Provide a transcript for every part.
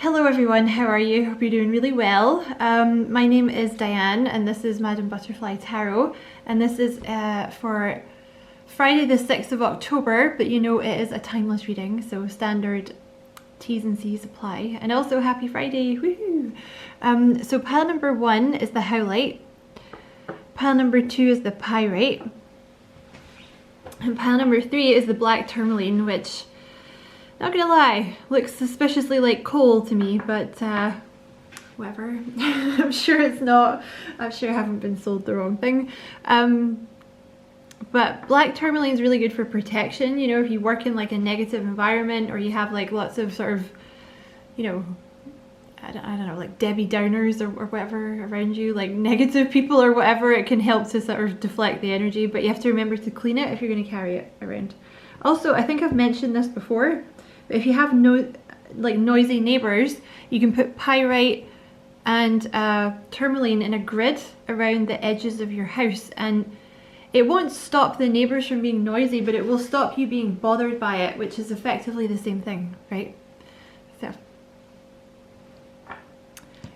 Hello everyone, how are you? Hope you're doing really well. My name is Diane and this is Madam Butterfly Tarot, and this is for Friday the 6th of October, but you know it is a timeless reading, so standard T's and C's apply. And also happy Friday, woohoo! So pile number 1 is the Howlite, pile number 2 is the Pyrite, and pile number 3 is the Black Tourmaline, which, not gonna lie, looks suspiciously like coal to me, but whatever. I'm sure it's not. I'm sure I haven't been sold the wrong thing. But Black Tourmaline is really good for protection, you know, if you work in like a negative environment or you have like lots of sort of, you know, I don't know, like Debbie Downers or whatever around you, like negative people or whatever, it can help to sort of deflect the energy, but you have to remember to clean it if you're going to carry it around. Also, I think I've mentioned this before, but if you have noisy neighbours, you can put Pyrite and Tourmaline in a grid around the edges of your house, and it won't stop the neighbours from being noisy, but it will stop you being bothered by it, which is effectively the same thing, right? So,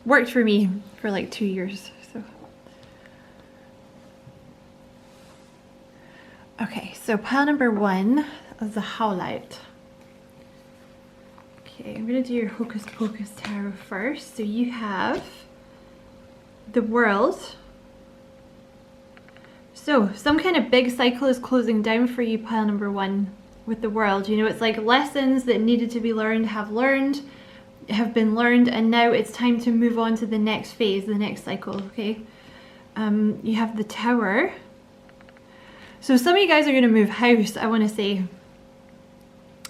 worked for me for like 2 years. So, okay, so pile number 1 is the Howlite. Okay, I'm going to do your Hocus Pocus Tarot first. So you have the World. So some kind of big cycle is closing down for you, pile number 1, with the World. You know, it's like lessons that needed to be learned have been learned, and now it's time to move on to the next phase, the next cycle, okay? You have the Tower. So some of you guys are going to move house, I want to say,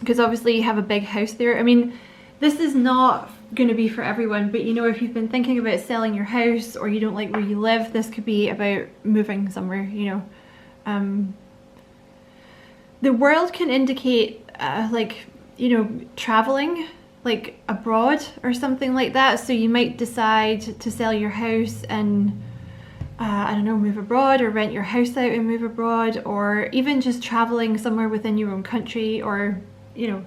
because obviously you have a big house there. I mean, this is not going to be for everyone, but you know, if you've been thinking about selling your house or you don't like where you live, this could be about moving somewhere, you know. The World can indicate like, you know, traveling, like abroad or something like that. So you might decide to sell your house and I don't know, move abroad, or rent your house out and move abroad, or even just traveling somewhere within your own country, or, you know,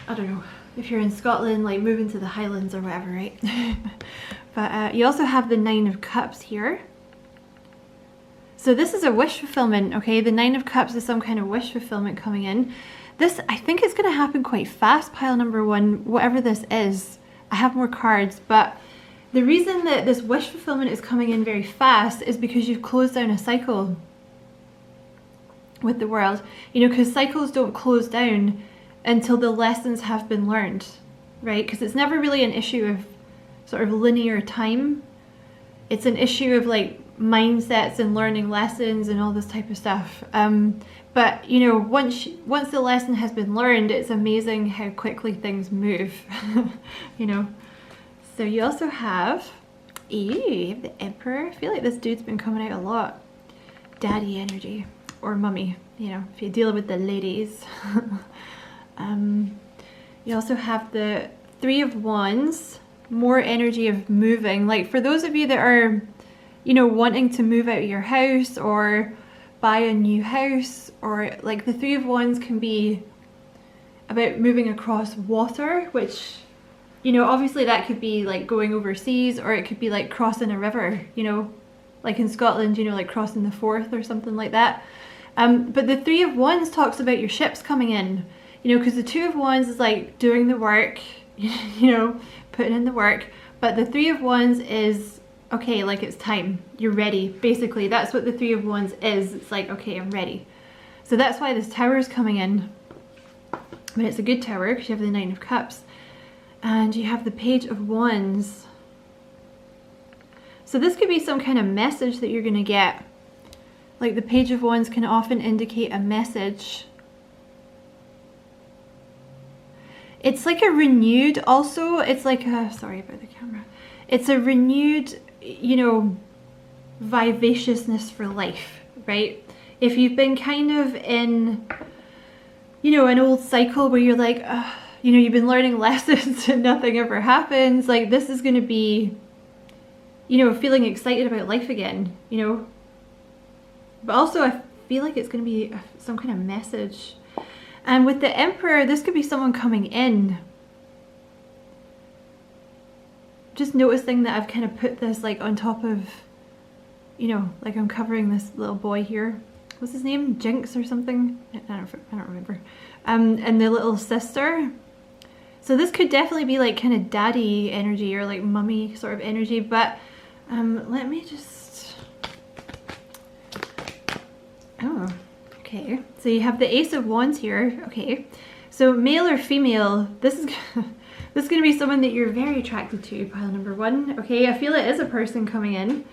I don't know, if you're in Scotland, like moving to the Highlands or whatever, right? But you also have the 9 of Cups here. So this is a wish fulfillment, okay? The 9 of Cups is some kind of wish fulfillment coming in. This, I think it's going to happen quite fast, pile number 1, whatever this is. I have more cards, but the reason that this wish fulfillment is coming in very fast is because you've closed down a cycle with the World. You know, because cycles don't close down until the lessons have been learned, right? Because it's never really an issue of sort of linear time. It's an issue of like mindsets and learning lessons and all this type of stuff. But you know, once the lesson has been learned, it's amazing how quickly things move, you know. So you also have, you have the Emperor. I feel like this dude's been coming out a lot. Daddy energy, or mummy, you know, if you deal with the ladies. You also have the 3 of Wands, more energy of moving. Like for those of you that are, you know, wanting to move out of your house or buy a new house, or like the 3 of Wands can be about moving across water, which, you know, obviously that could be like going overseas, or it could be like crossing a river, you know, like in Scotland, you know, like crossing the Forth or something like that. But the 3 of Wands talks about your ships coming in, you know, because the 2 of Wands is like doing the work, you know, putting in the work. But the 3 of Wands is, okay, like it's time, you're ready. Basically, that's what the 3 of Wands is. It's like, okay, I'm ready. So that's why this Tower is coming in. But it's a good Tower because you have the 9 of Cups. And you have the Page of Wands. So this could be some kind of message that you're going to get. Like the Page of Wands can often indicate a message. It's like a renewed, also, it's like a, sorry about the camera. It's a renewed, you know, vivaciousness for life, right? If you've been kind of in, you know, an old cycle where you're like, you know, you've been learning lessons and nothing ever happens, like this is going to be, you know, feeling excited about life again, you know. But also I feel like it's going to be some kind of message. And with the Emperor, this could be someone coming in. just noticing that I've kind of put this like on top of, you know, like I'm covering this little boy here. What's his name? Jinx or something? I don't remember. And the little sister. So this could definitely be like kind of daddy energy or like mummy sort of energy, but let me just, oh, okay. So you have the Ace of Wands here, okay. So male or female, this is this is going to be someone that you're very attracted to, pile number 1, okay. I feel it is a person coming in.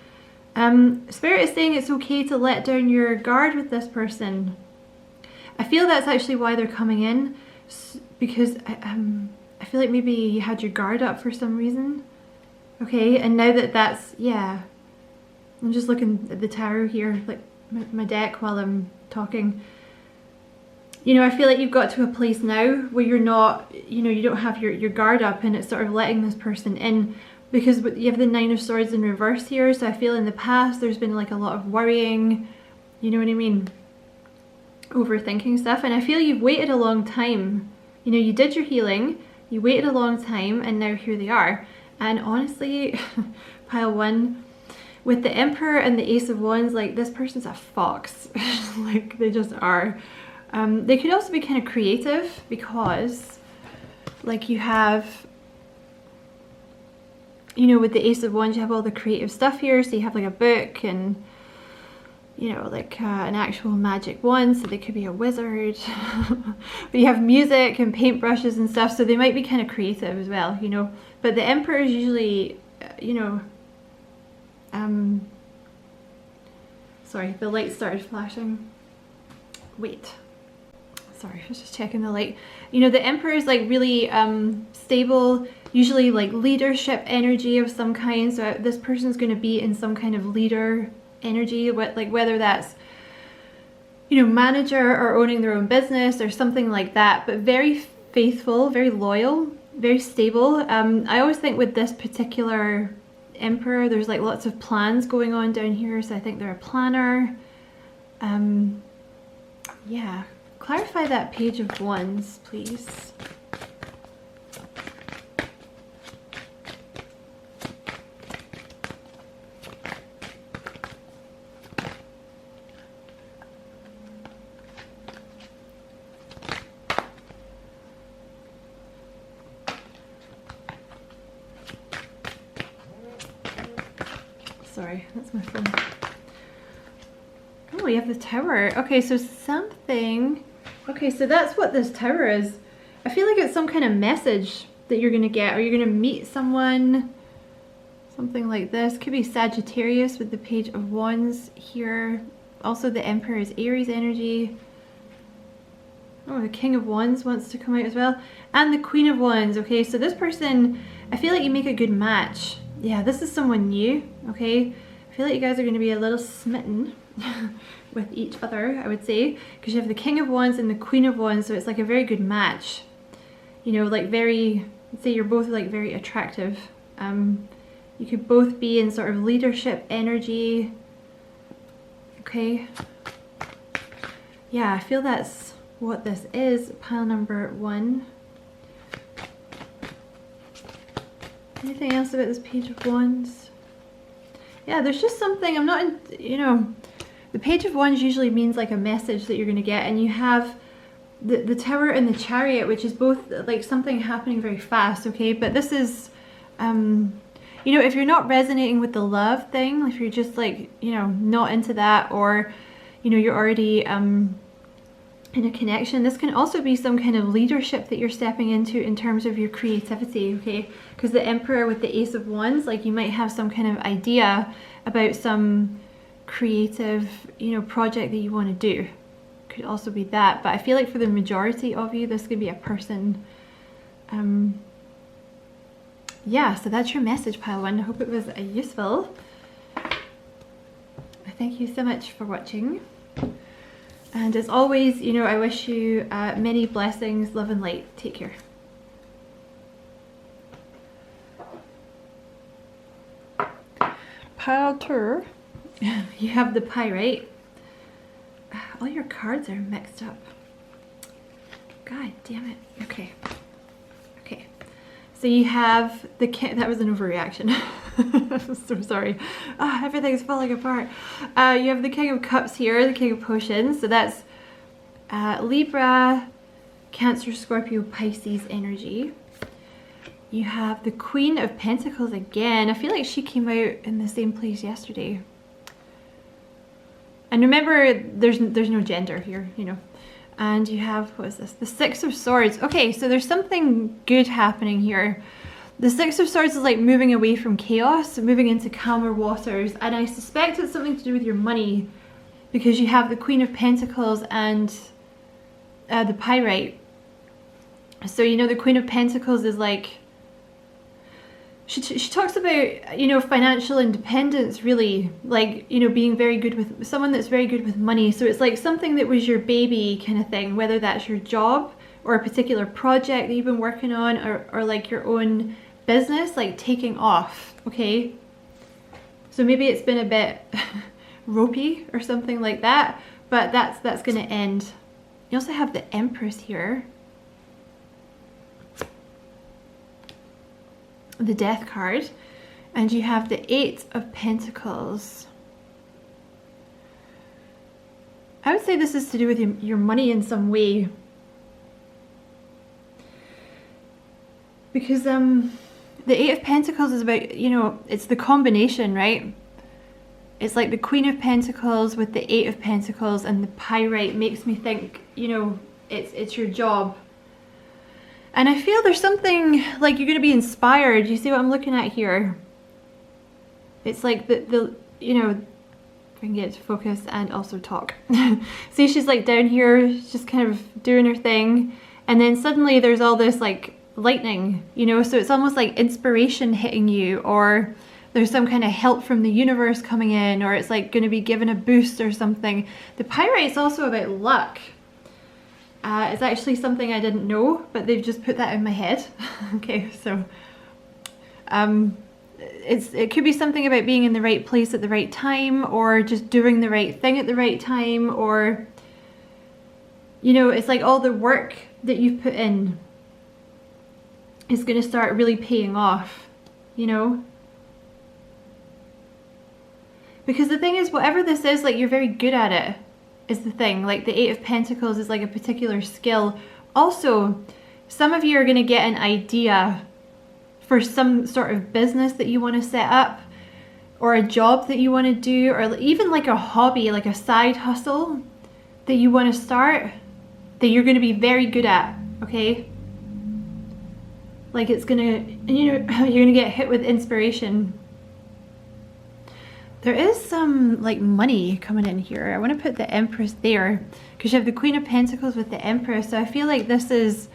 Spirit is saying it's okay to let down your guard with this person. I feel that's actually why they're coming in, because I feel like maybe you had your guard up for some reason. Okay, and now that's, yeah. I'm just looking at the tarot here, like my deck while I'm talking. You know, I feel like you've got to a place now where you're not, you know, you don't have your guard up, and it's sort of letting this person in, because you have the 9 of Swords in reverse here. So I feel in the past there's been like a lot of worrying, you know what I mean? Overthinking stuff, and I feel you've waited a long time. You know, you did your healing, you waited a long time, and now here they are. And honestly, pile 1, with the Emperor and the Ace of Wands, like this person's a fox. Like they just are. They could also be kind of creative, because like you have, you know, with the Ace of Wands you have all the creative stuff here. So you have like a book and, you know, like an actual magic wand, so they could be a wizard. But you have music and paintbrushes and stuff, so they might be kind of creative as well, you know. But the Emperor is usually, you know, sorry, the light started flashing. Wait, sorry, I was just checking the light. You know, the Emperor is like really stable, usually like leadership energy of some kind. So this person's going to be in some kind of leader energy, like whether that's, you know, manager or owning their own business or something like that, but very faithful, very loyal, very stable. I always think with this particular Emperor, there's like lots of plans going on down here, so I think they're a planner. Yeah, clarify that Page of Wands, please. Sorry, that's my phone. Oh, you have the Tower. Okay, so something... Okay, so that's what this Tower is. I feel like it's some kind of message that you're going to get, or you're going to meet someone. Something like this. Could be Sagittarius with the Page of Wands here. Also, the Emperor is Aries energy. Oh, the King of Wands wants to come out as well. And the Queen of Wands. Okay, so this person, I feel like you make a good match. Yeah, this is someone new, okay? I feel like you guys are going to be a little smitten with each other, I would say, because you have the King of Wands and the Queen of Wands, so it's like a very good match. You know, like very, let's say you're both like very attractive. You could both be in sort of leadership energy, okay? Yeah, I feel that's what this is, pile number 1. Anything else about this Page of Wands? Yeah, there's just something, I'm not in, you know, the Page of Wands usually means like a message that you're going to get, and you have the Tower and the Chariot, which is both like something happening very fast, okay? But this is, you know, if you're not resonating with the love thing, if you're just like, you know, not into that, or, you know, you're already in a connection, this can also be some kind of leadership that you're stepping into in terms of your creativity, okay? Because the Emperor with the Ace of Wands, like you might have some kind of idea about some creative, you know, project that you want to do. Could also be that, but I feel like for the majority of you, this could be a person. Yeah, so that's your message, pile 1. I hope it was useful. Thank you so much for watching. And as always, you know, I wish you many blessings, love and light. Take care. Pile 2. You have the Pyrite. All your cards are mixed up. God damn it. Okay. Okay. So you have the king, that was an overreaction. I'm so sorry. Everything's falling apart. You have the King of Cups here, the King of Potions. So that's Libra, Cancer, Scorpio, Pisces energy. You have the Queen of Pentacles again. I feel like she came out in the same place yesterday. And remember, there's no gender here, you know. And you have, what is this? The Six of Swords. Okay, so there's something good happening here. The Six of Swords is like moving away from chaos, moving into calmer waters. And I suspect it's something to do with your money, because you have the Queen of Pentacles and the Pyrite. So, you know, the Queen of Pentacles is like, she talks about, you know, financial independence, really, like, you know, being very good with someone that's very good with money. So it's like something that was your baby kind of thing, whether that's your job or a particular project that you've been working on, or like your own business, like taking off, okay? So maybe it's been a bit ropey or something like that, but that's going to end. You also have the Empress here. The Death card, and you have the Eight of Pentacles. I would say this is to do with your money in some way, because the Eight of Pentacles is about, you know, it's the combination, right? It's like the Queen of Pentacles with the Eight of Pentacles, and the Pyrite makes me think, you know, it's your job. And I feel there's something like you're going to be inspired. You see what I'm looking at here? It's like the you know, if I can get it to focus and also talk. See, she's like down here, just kind of doing her thing. And then suddenly there's all this like lightning, you know? So it's almost like inspiration hitting you, or there's some kind of help from the universe coming in, or it's like going to be given a boost or something. The Pyrite's also about luck. It's actually something I didn't know, but they've just put that in my head. Okay, so it could be something about being in the right place at the right time, or just doing the right thing at the right time, or, you know, it's like all the work that you've put in is going to start really paying off, you know? Because the thing is, whatever this is, like, you're very good at it. Is the thing. Like the Eight of Pentacles is like a particular skill. Also, some of you are going to get an idea for some sort of business that you want to set up, or a job that you want to do, or even like a hobby, like a side hustle that you want to start, that you're going to be very good at, okay? Like it's going to, you know, you're going to get hit with inspiration. There is some like money coming in here. I want to put the Empress there, because you have the Queen of Pentacles with the Empress. So I feel like this is,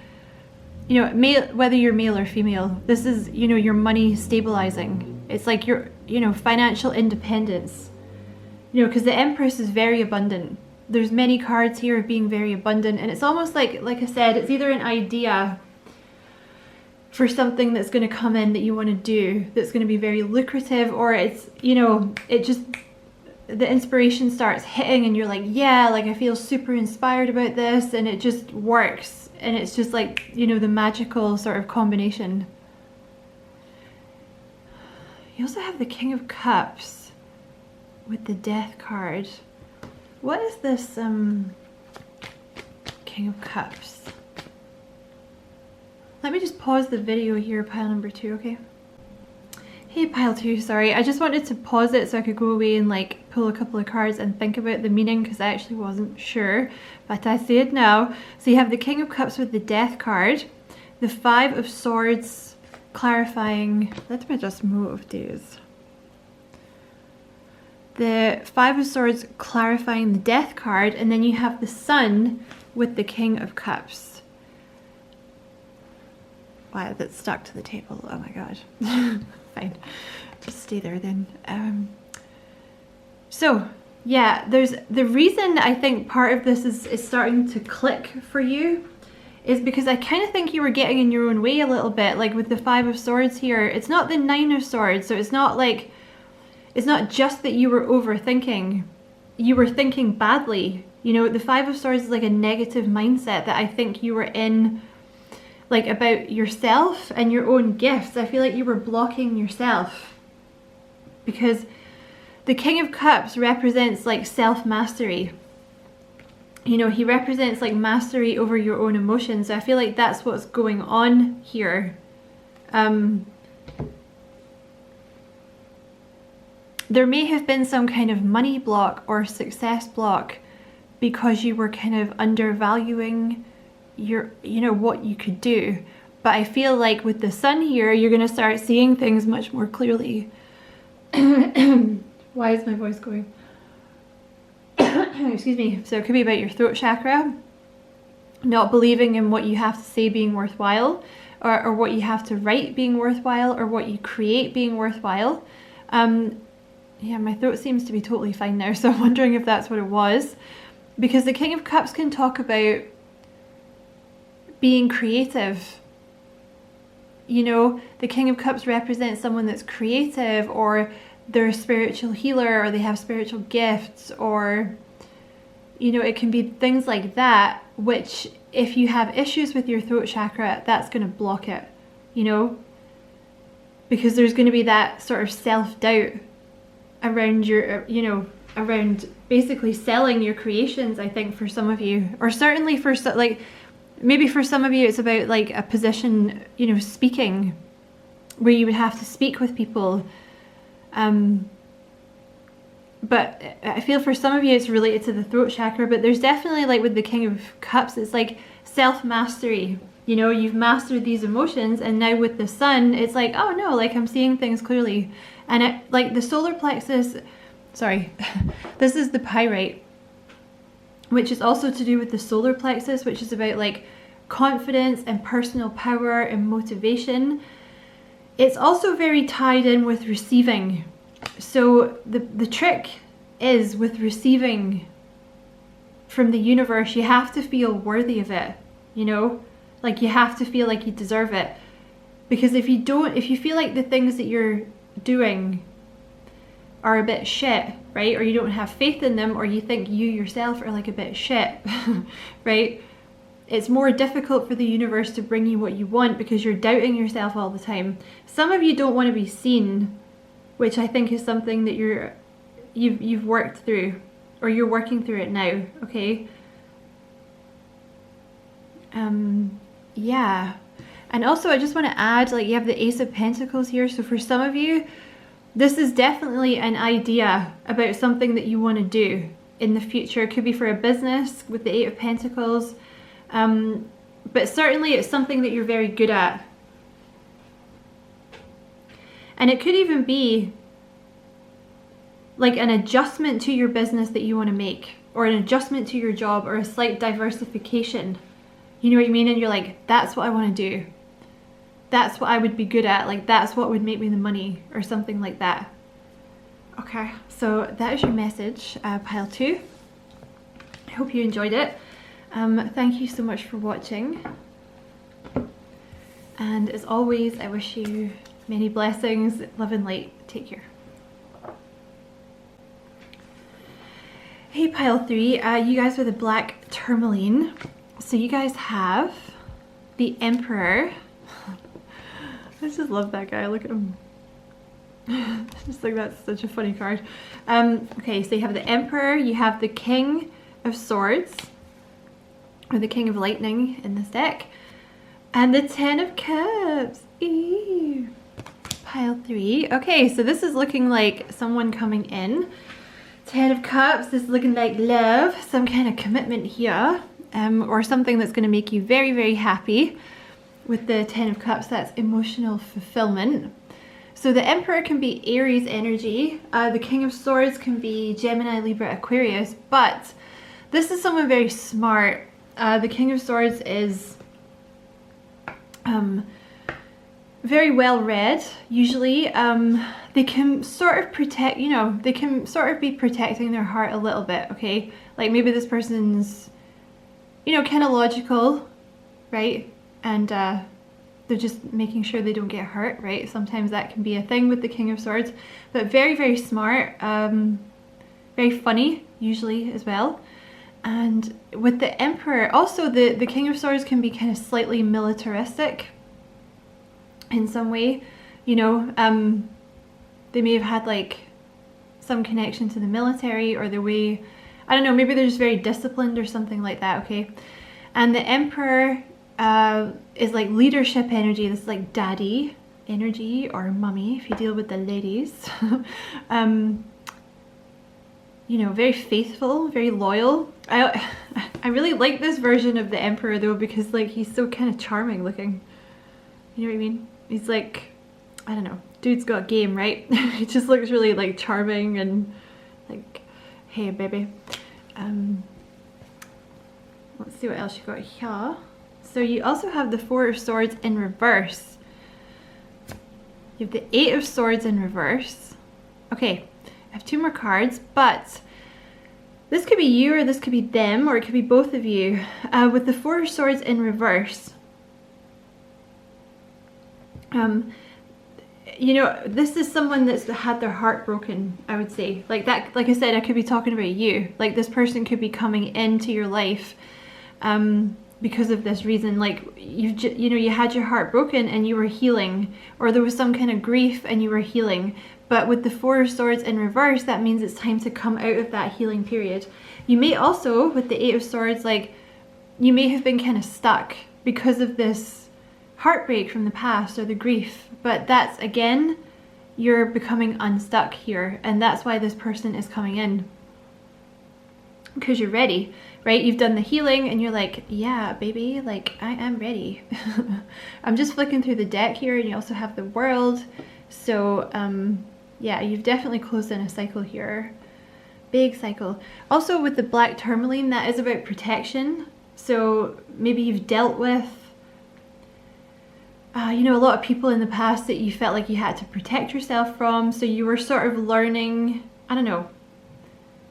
you know, male, whether you're male or female, this is, you know, your money stabilizing. It's like your, you know, financial independence. You know, because the Empress is very abundant. There's many cards here of being very abundant, and it's almost like I said, it's either an idea for something that's going to come in that you want to do, that's going to be very lucrative, or it's, you know, it just, the inspiration starts hitting and you're like, yeah, like I feel super inspired about this, and it just works, and it's just like, you know, the magical sort of combination. You also have the King of Cups with the Death card. What is this King of Cups? Let me just pause the video here, pile number 2, okay? Hey, pile 2, sorry. I just wanted to pause it so I could go away and like pull a couple of cards and think about the meaning, because I actually wasn't sure, but I see it now. So you have the King of Cups with the Death card, the Five of Swords clarifying, let me just move these. The Five of Swords clarifying the Death card, and then you have the Sun with the King of Cups. Wow, that's stuck to the table. Oh my god. Fine. Just stay there then. So, yeah, there's the reason I think part of this is starting to click for you is because I kind of think you were getting in your own way a little bit, like with the Five of Swords here. It's not the Nine of Swords, so it's not like, it's not just that you were overthinking. You were thinking badly. You know, the Five of Swords is like a negative mindset that I think you were in like about yourself and your own gifts. I feel like you were blocking yourself, because the King of Cups represents like self-mastery. You know, he represents like mastery over your own emotions. So I feel like that's what's going on here. There may have been some kind of money block or success block because you were kind of undervaluing your, you know, what you could do. But I feel like with the sun here, you're going to start seeing things much more clearly. Why is my voice going? Excuse me. So it could be about your throat chakra, not believing in what you have to say being worthwhile, or what you have to write being worthwhile, or what you create being worthwhile. Yeah, my throat seems to be totally fine now, so I'm wondering if that's what it was. Because the King of Cups can talk about being creative. You know, the King of Cups represents someone that's creative, or they're a spiritual healer, or they have spiritual gifts, or, you know, it can be things like that, which if you have issues with your throat chakra, that's going to block it, you know, because there's going to be that sort of self-doubt around your, you know, around basically selling your creations, I think, for some of you, or certainly for like, maybe for some of you it's about like a position, you know, speaking, where you would have to speak with people. But I feel for some of you it's related to the throat chakra, but there's definitely, like with the King of Cups, it's like self-mastery. You know, you've mastered these emotions, and now with the sun, it's like, oh no, like I'm seeing things clearly. And it, like the solar plexus, sorry, this is the pyrite, which is also to do with the solar plexus, which is about like confidence and personal power and motivation. It's also very tied in with receiving. So the trick is with receiving from the universe, you have to feel worthy of it, you know, like you have to feel like you deserve it. Because if you don't, if you feel like the things that you're doing are a bit shit, right, or you don't have faith in them, or you think you yourself are like a bit shit, right, it's more difficult for the universe to bring you what you want because you're doubting yourself all the time. Some of you don't want to be seen, which I think is something that you've worked through, or you're working through it now, okay? Yeah. And also I just want to add, like, you have the Ace of Pentacles here, so for some of you, this is definitely an idea about something that you want to do in the future. It could be for a business with the Eight of Pentacles, but certainly it's something that you're very good at. And it could even be like an adjustment to your business that you want to make, or an adjustment to your job, or a slight diversification. You know what I mean? And you're like, that's what I want to do. That's what I would be good at. Like, that's what would make me the money, or something like that. Okay, so that is your message, pile 2. I hope you enjoyed it. Thank you so much for watching. And as always, I wish you many blessings, love and light. Take care. Hey pile 3, you guys with a black tourmaline. So you guys have the Emperor. I just love that guy, look at him. I just think that's such a funny card. Okay, so you have the Emperor, you have the King of Swords, or the King of Lightning in this deck, and the Ten of Cups. Ew. Pile 3. Okay, so this is looking like someone coming in. Ten of Cups, this is looking like love, some kind of commitment here, or something that's going to make you very, very happy. With the Ten of Cups, that's emotional fulfillment. So the Emperor can be Aries energy, the King of Swords can be Gemini, Libra, Aquarius, but this is someone very smart. The King of Swords is very well read, usually. They can sort of protect, you know, they can sort of be protecting their heart a little bit, okay? Like maybe this person's, you know, kind of logical, right? And they're just making sure they don't get hurt, right? Sometimes that can be a thing with the King of Swords, but very, very smart, very funny usually as well. And with the Emperor, also the King of Swords can be kind of slightly militaristic in some way, you know. They may have had like some connection to the military, or the way, I don't know, maybe they're just very disciplined or something like that, okay? And the Emperor is like leadership energy. This is like daddy energy, or mummy if you deal with the ladies. You know, very faithful, very loyal. I really like this version of the Emperor though, because like he's so kind of charming looking. You know what I mean? He's like, I don't know, dude's got game, right? He just looks really like charming and like, hey baby. Let's see what else you got here. So you also have the Four of Swords in reverse. You have the Eight of Swords in reverse. Okay, I have two more cards, but this could be you or this could be them, or it could be both of you. With the Four of Swords in reverse, you know, this is someone that's had their heart broken, I would say. Like that, like I said, I could be talking about you. Like this person could be coming into your life because of this reason. Like you know, you had your heart broken and you were healing, or there was some kind of grief and you were healing. But with the Four of Swords in reverse, that means it's time to come out of that healing period. You may also, with the Eight of Swords, like you may have been kind of stuck because of this heartbreak from the past or the grief. But that's, again, you're becoming unstuck here. And that's why this person is coming in. Because you're ready, right? You've done the healing and you're like, yeah, baby, like I am ready. I'm just flicking through the deck here, and you also have the World. So, yeah, you've definitely closed in a cycle here. Big cycle. Also with the Black Tourmaline, that is about protection. So maybe you've dealt with, you know, a lot of people in the past that you felt like you had to protect yourself from. So you were sort of learning, I don't know,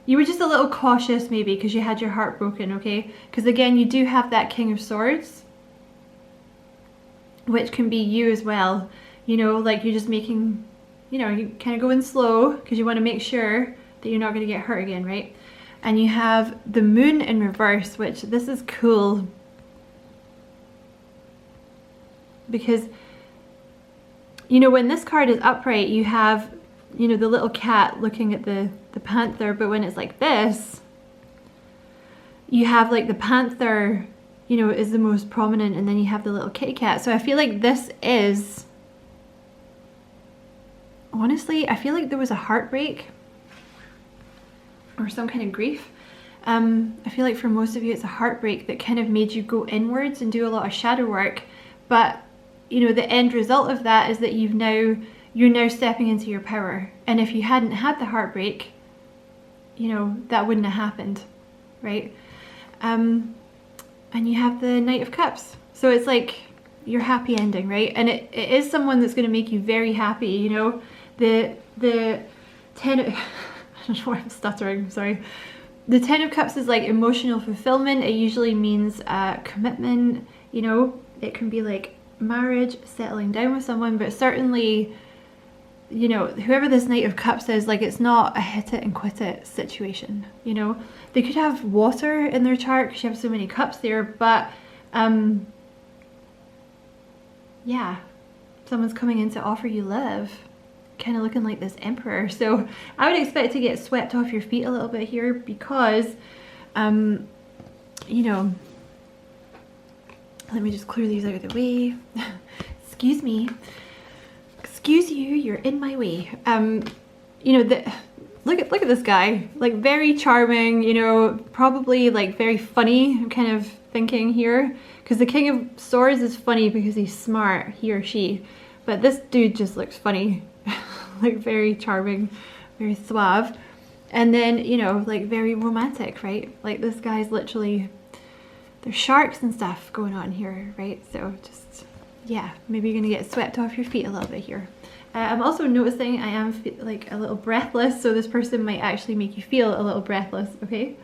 you were just a little cautious maybe because you had your heart broken, okay? Because again, you do have that King of Swords, which can be you as well. You know, like you're just making, you know, you kind of going slow because you want to make sure that you're not going to get hurt again, right? And you have the Moon in reverse, which this is cool. Because, you know, when this card is upright, you have, you know, the little cat looking at the panther. But when it's like this, you have like the panther, you know, is the most prominent. And then you have the little kitty cat. So I feel like this is... Honestly, I feel like there was a heartbreak or some kind of grief. I feel like for most of you it's a heartbreak that kind of made you go inwards and do a lot of shadow work. But, you know, the end result of that is that you're now stepping into your power. And if you hadn't had the heartbreak, you know, that wouldn't have happened, right? And you have the Knight of Cups. So it's like your happy ending, right? And it is someone that's going to make you very happy, you know? The Ten of... I don't know why I'm stuttering, I'm sorry. The Ten of Cups is like emotional fulfillment. It usually means commitment, you know? It can be like marriage, settling down with someone, but certainly, you know, whoever this Knight of Cups is, like it's not a hit it and quit it situation, you know? They could have water in their chart because you have so many cups there, but yeah, someone's coming in to offer you love. Kind of looking like this Emperor. So I would expect to get swept off your feet a little bit here because, you know, let me just clear these out of the way. Excuse me. Excuse you, you're in my way. You know, look at this guy. Like very charming, you know, probably like very funny, I'm kind of thinking here. Because the King of Swords is funny because he's smart, he or she. But this dude just looks funny. Like very charming, very suave. And then, you know, like very romantic, right? Like this guy's literally, there's sharks and stuff going on here, right? So just, yeah, maybe you're gonna get swept off your feet a little bit here. I'm also noticing I am like a little breathless, so this person might actually make you feel a little breathless, okay?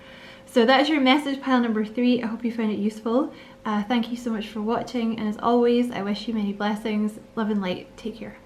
So that's your message pile number 3. I hope you found it useful. Thank you so much for watching, and as always, I wish you many blessings. Love and light. Take care.